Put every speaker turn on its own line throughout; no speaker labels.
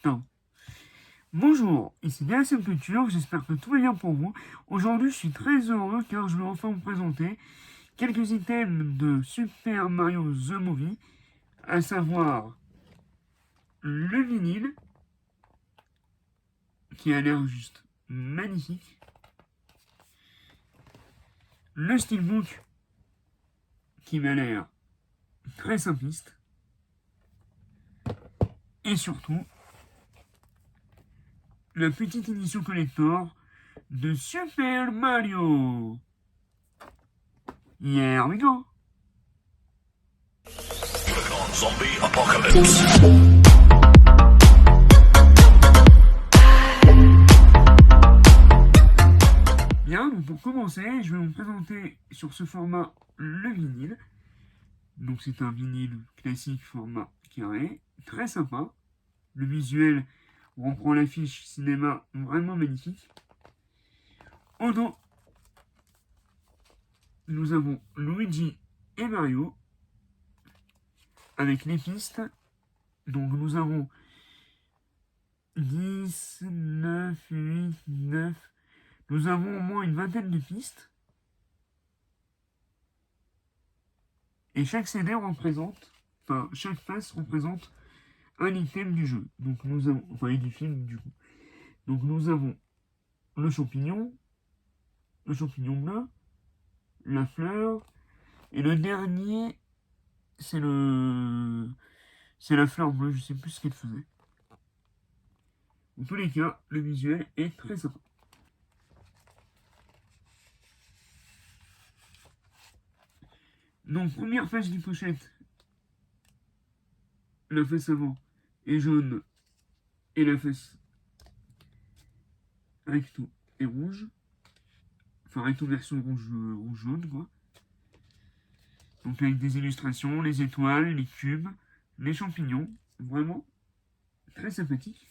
Non. Bonjour, ici Galaxy Culture, j'espère que tout va bien pour vous. Aujourd'hui, je suis très heureux car je vais enfin vous présenter quelques items de Super Mario The Movie, à savoir le vinyle, qui a l'air juste magnifique, le steelbook, qui m'a l'air très simpliste, et surtout, la petite édition collector de Super Mario. Here we go.
Zombie Apocalypse.
Bien, donc pour commencer, je vais vous présenter sur ce format le vinyle. Donc c'est un vinyle classique format carré, très sympa. Le visuel reprend l'affiche cinéma vraiment magnifique. Au dos, nous avons Luigi et Mario avec les pistes. Donc nous avons 10, 9, 8, 9. Nous avons au moins une vingtaine de pistes. Et chaque CD représente, enfin chaque face représente un item du jeu. Donc nous avons, enfin et du film du coup. Donc nous avons le champignon bleu, la fleur, et le dernier, c'est la fleur bleue, je sais plus ce qu'elle faisait. En tous les cas, le visuel est très sympa. Donc première face du pochette, la face avant est jaune et la face recto est rouge. Enfin recto version rouge jaune quoi. Donc avec des illustrations, les étoiles, les cubes, les champignons, vraiment très sympathique.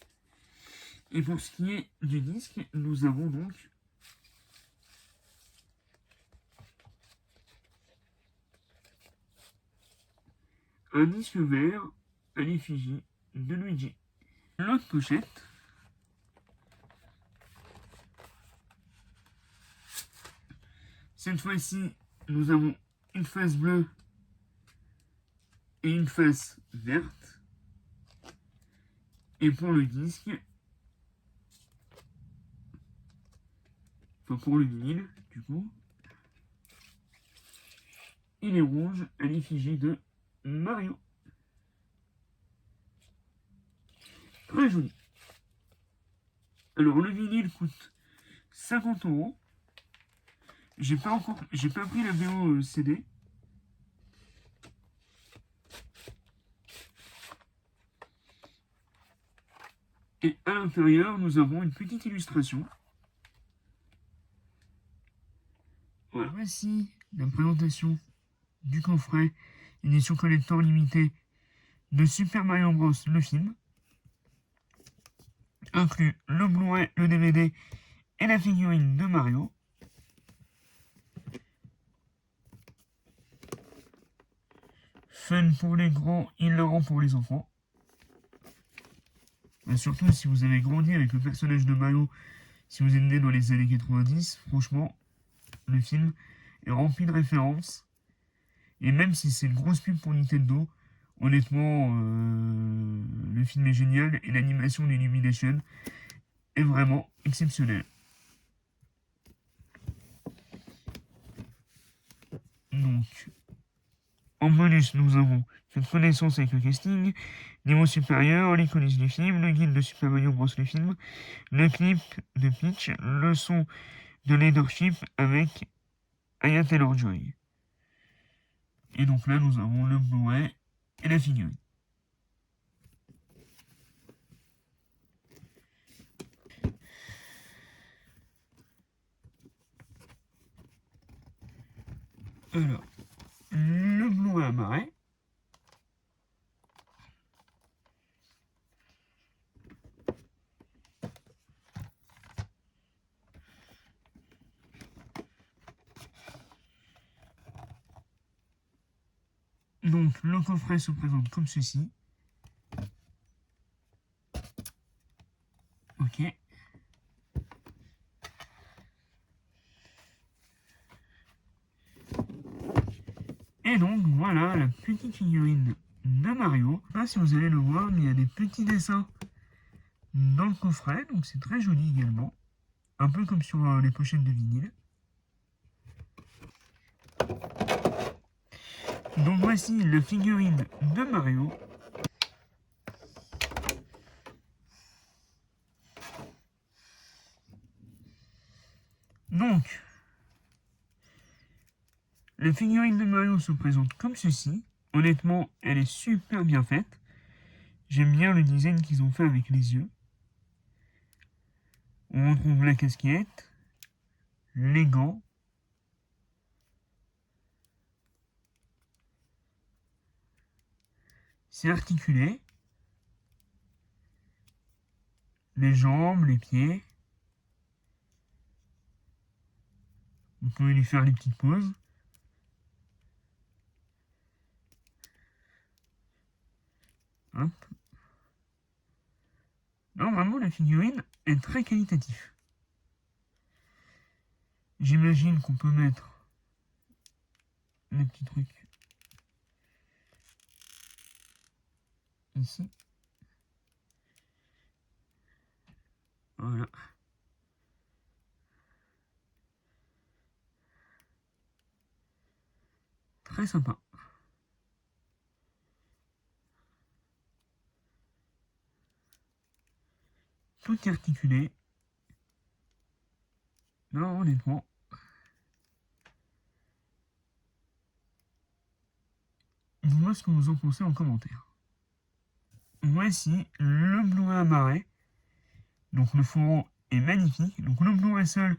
Et pour ce qui est du disque, nous avons donc un disque vert à l'effigie de Luigi. L'autre pochette, cette fois-ci, nous avons une face bleue et une face verte. Et pour le disque, enfin pour le vinyle, du coup, il est rouge à l'effigie de Mario. Très joli. Alors le vinyle coûte 50 €. J'ai pas pris la VO CD. Et à l'intérieur, nous avons une petite illustration. Voilà. Voici la présentation du coffret édition collector limitée de Super Mario Bros. Le film. Inclut le Blu-ray, le DVD et la figurine de Mario. Fun pour les grands, hilarant pour les enfants. Et surtout si vous avez grandi avec le personnage de Mario, si vous êtes né dans les années 90, franchement, le film est rempli de références. Et même si c'est une grosse pub pour Nintendo, honnêtement, le film est génial et l'animation d'Illumination est vraiment exceptionnelle. Donc, en bonus, nous avons cette connaissance avec le casting, niveau supérieur, les coulisses du film, le guide de Super Mario Bros. Le film, le clip de Peach, le son de Leadership avec Anya Taylor-Joy. Et donc là, nous avons le Blu-ray et la figurine. Alors, le Blu-ray apparaît. Donc, le coffret se présente comme ceci. Ok. Et donc voilà la petite figurine de Mario. Je sais pas si vous allez le voir, mais il y a des petits dessins dans le coffret, donc c'est très joli également. Un peu comme sur les pochettes de vinyle. Donc voici la figurine de Mario. Donc, la figurine de Mario se présente comme ceci. Honnêtement, elle est super bien faite. J'aime bien le design qu'ils ont fait avec les yeux. On retrouve la casquette, les gants, c'est articulé, les jambes, les pieds. Vous pouvez lui faire les petites pauses. Hop. Non, vraiment, la figurine est très qualitative. J'imagine qu'on peut mettre les petits trucs ici. Voilà. Très sympa. Tout est articulé. Non, honnêtement. Dis-moi ce que vous en pensez en commentaire. Voici le Blu-ray à marais. Donc le fourreau est magnifique. Donc le Blu-ray seul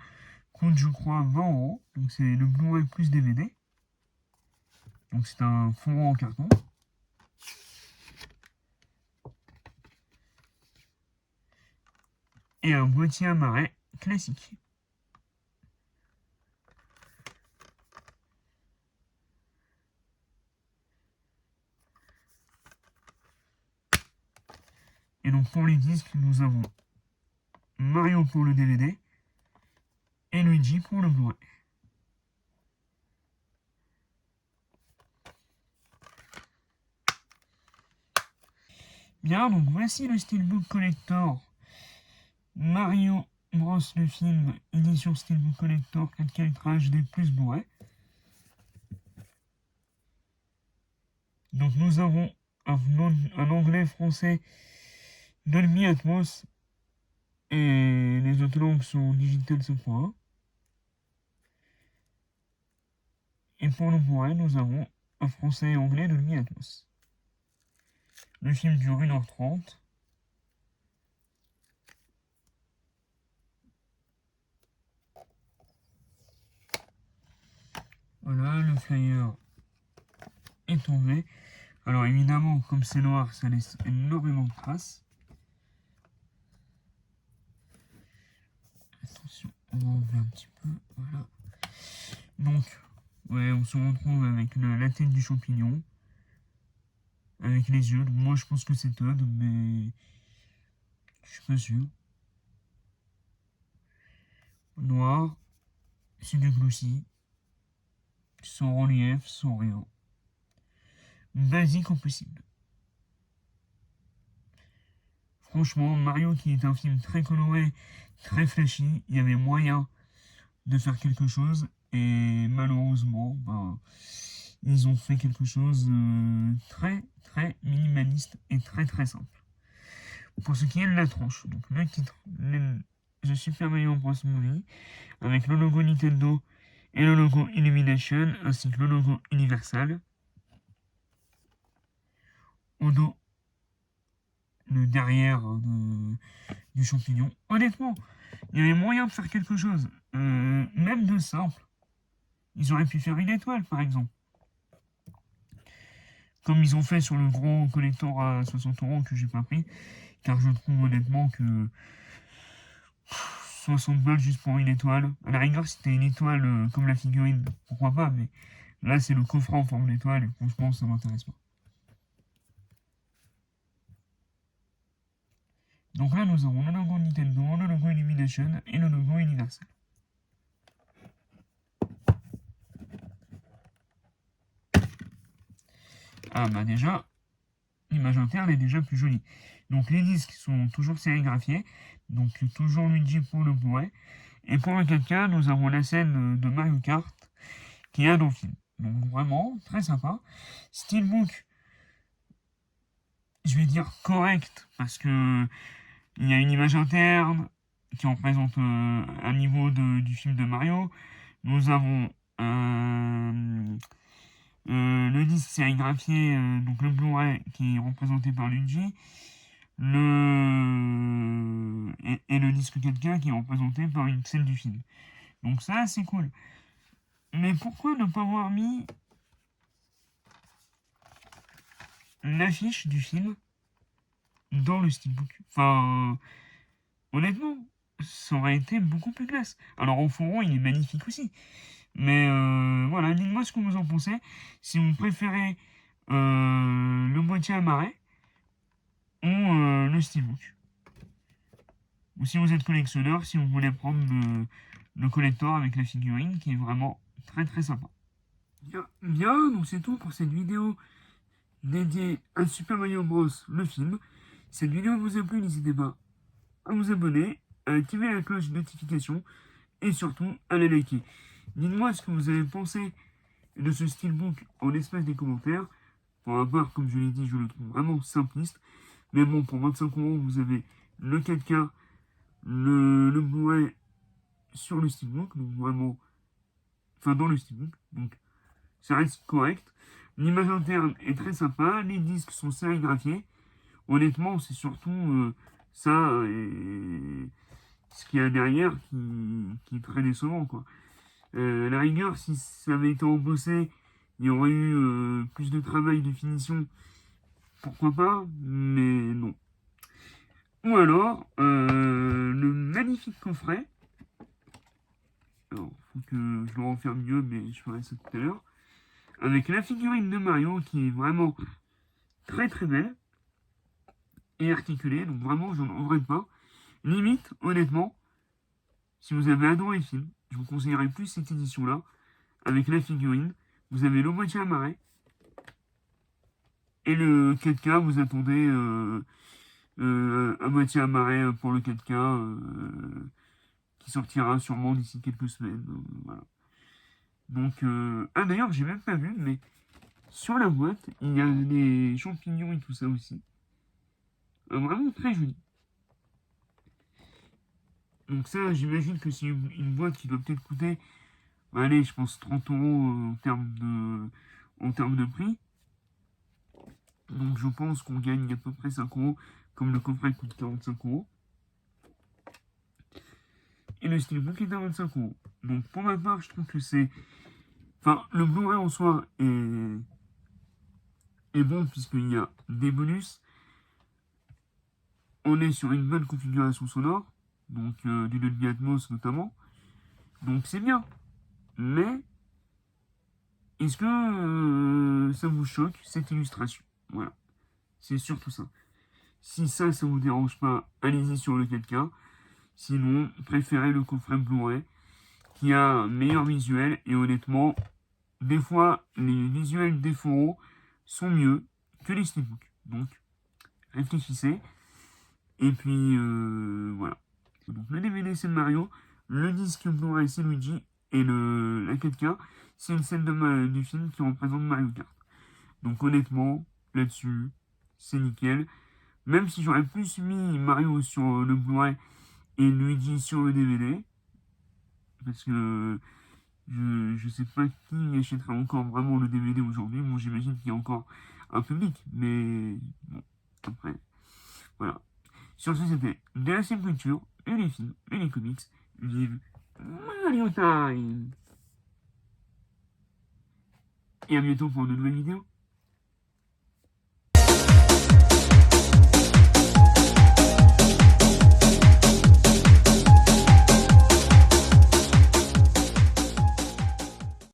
coûte je crois 20 €. Donc c'est le Blu-ray plus DVD. Donc c'est un fourreau en carton. Et un boîtier à marais classique. Et donc pour les disques, nous avons Mario pour le DVD et Luigi pour le Blu-ray. Bien, donc voici le Steelbook Collector Mario Bros le film, édition Steelbook Collector 4K HD plus Blu-ray. Donc nous avons un anglais français Dolby Atmos et les autres langues sont Digital 5.1. Et pour le Blu-ray, nous avons un français et anglais Dolby Atmos. Le film dure 1h30. Voilà, le flyer est tombé. Alors évidemment, comme c'est noir, ça laisse énormément de traces. Attention, on va enlever un petit peu. Voilà. Donc, ouais, on se retrouve avec la tête du champignon. Avec les yeux. Donc, moi, je pense que c'est Todd, mais je suis pas sûr. Noir, c'est du glossy. Sans relief, sans rien. Basique au possible. Franchement, Mario, qui est un film très coloré, très flashy, il y avait moyen de faire quelque chose. Et malheureusement, ben, ils ont fait quelque chose très très minimaliste et très très simple. Pour ce qui est de la tronche, donc le titre, The Super Mario Bros. Movie, avec le logo Nintendo et le logo Illumination, ainsi que le logo Universal. Au dos, le derrière du champignon. Honnêtement, il y avait moyen de faire quelque chose, même de simple. Ils auraient pu faire une étoile, par exemple. Comme ils ont fait sur le gros collector à 60 € que j'ai pas pris, car je trouve honnêtement que 60 balles juste pour une étoile. À la rigueur, si c'était une étoile comme la figurine, pourquoi pas, mais là c'est le coffret en forme d'étoile et franchement ça m'intéresse pas. Donc là, nous avons le logo Nintendo, le logo Illumination et le logo Universal. Ah bah déjà, l'image interne est déjà plus jolie. Donc les disques sont toujours sérigraphiés, donc toujours Luigi pour le Blu-ray. Et pour le 4K, nous avons la scène de Mario Kart qui est dans le film. Donc vraiment, très sympa. Steelbook, je vais dire correct, parce que il y a une image interne qui représente un niveau du film de Mario. Nous avons le disque sérigraphié, donc le Blu-ray qui est représenté par Luigi, et le disque 4K qui est représenté par une scène du film. Donc ça, c'est cool. Mais pourquoi ne pas avoir mis l'affiche du film dans le steelbook? Enfin, honnêtement, ça aurait été beaucoup plus classe. Alors au fond, il est magnifique aussi. Mais voilà, dites-moi ce que vous en pensez. Si vous préférez le boîtier à marais ou le steelbook. Ou si vous êtes collectionneur, si vous voulez prendre le collector avec la figurine qui est vraiment très très sympa. Bien, donc c'est tout pour cette vidéo dédiée à Super Mario Bros. Le film. Si cette vidéo vous a plu, n'hésitez pas à vous abonner, à activer la cloche de notification et surtout à la liker. Dites-moi ce que vous avez pensé de ce steelbook en espace des commentaires. Pour ma part, comme je l'ai dit, je le trouve vraiment simpliste. Mais bon, pour 25 euros, vous avez le 4K, le Blu-ray sur le steelbook, donc vraiment, enfin dans le steelbook, donc ça reste correct. L'image interne est très sympa, les disques sont sérigraphiés. Honnêtement, c'est surtout ça et ce qu'il y a derrière qui est très décevant, quoi. À la rigueur, si ça avait été embossé, il y aurait eu plus de travail de finition, pourquoi pas, mais non. Ou alors, le magnifique coffret. Alors, faut que je le referme mieux, mais je ferai ça tout à l'heure. Avec la figurine de Mario qui est vraiment très très belle et articulée, donc vraiment, j'en regrette pas. Limite, honnêtement, si vous avez adoré le film, je vous conseillerais plus cette édition-là, avec la figurine. Vous avez le boîtier à marais, et le 4K, vous attendez un boîtier à marais pour le 4K qui sortira sûrement d'ici quelques semaines. Voilà. Donc, ah d'ailleurs, j'ai même pas vu, mais sur la boîte, il y a des champignons et tout ça aussi. Vraiment très joli. Donc ça, j'imagine que c'est une boîte qui doit peut-être coûter, allez, je pense 30 euros en termes de prix. Donc je pense qu'on gagne à peu près 5 euros, comme le coffret coûte 45 euros. Et le steelbook est à 25 euros. Donc pour ma part, je trouve que c'est... Enfin, le Blu-ray en soi est bon puisqu'il y a des bonus. On est sur une bonne configuration sonore, donc du Dolby Atmos notamment. Donc c'est bien. Mais est-ce que ça vous choque cette illustration? Voilà. C'est surtout ça. Si ça vous dérange pas, allez-y sur le 4K. Sinon, préférez le coffret Blu-ray qui a un meilleur visuel et honnêtement, des fois, les visuels des foros sont mieux que les steelbooks. Donc, réfléchissez. Et puis, voilà. Donc, le DVD, c'est Mario. Le disque Blu-ray, c'est Luigi. Et la 4K, c'est une scène du film qui représente Mario Kart. Donc, honnêtement, là-dessus, c'est nickel. Même si j'aurais plus mis Mario sur le Blu-ray et Luigi sur le DVD. Parce que je sais pas qui achètera encore vraiment le DVD aujourd'hui. Bon, j'imagine qu'il y a encore un public. Mais bon, après, voilà. Sur ce, c'était de la scène culture, et les films, et les comics. Vive Mario Time! Et à bientôt pour de nouvelles vidéos.